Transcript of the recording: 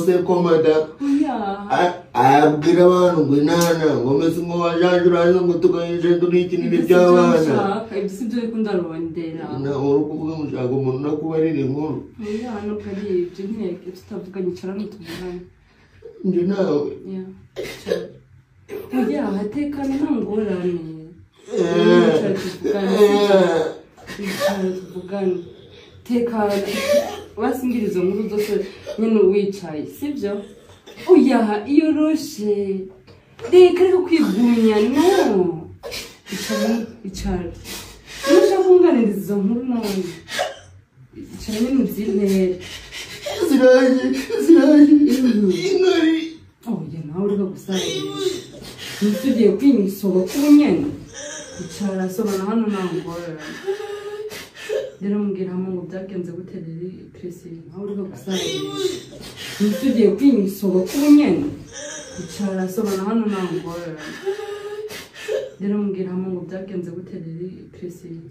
se komada abwira abantu ngo inana ngo mese ngo wajajuraje ngo tukayije ndurikinire by'abana ibyo byo kundarondera na urukuvuga mushaka umuntu nakubarira inkuru hano kari ibyo ntiyeke tutavuganye cyane tuvugane nje nawe oya hatekana nta ngorane tuvugane tekana wasingiriza izo nkuru zose nyine wicaye sibyo oya iyo uroshe reka reka kwigumya no icara ushaka kunganiriza izo nkuru nawe icara nyine ubyintere ziraje ingari oya nawe ureka gusarira ntusugiye kwisoba k'ubunyene icara sobana hano nta ngorane rero mbwira hamwe ngo byagenze guterera Christine nawe ureka gusarira ntusugiye kwisoba k'ubunyene icara sobana hano nta ngorane rero mbwira hamwe ngo byagenze guterera Christine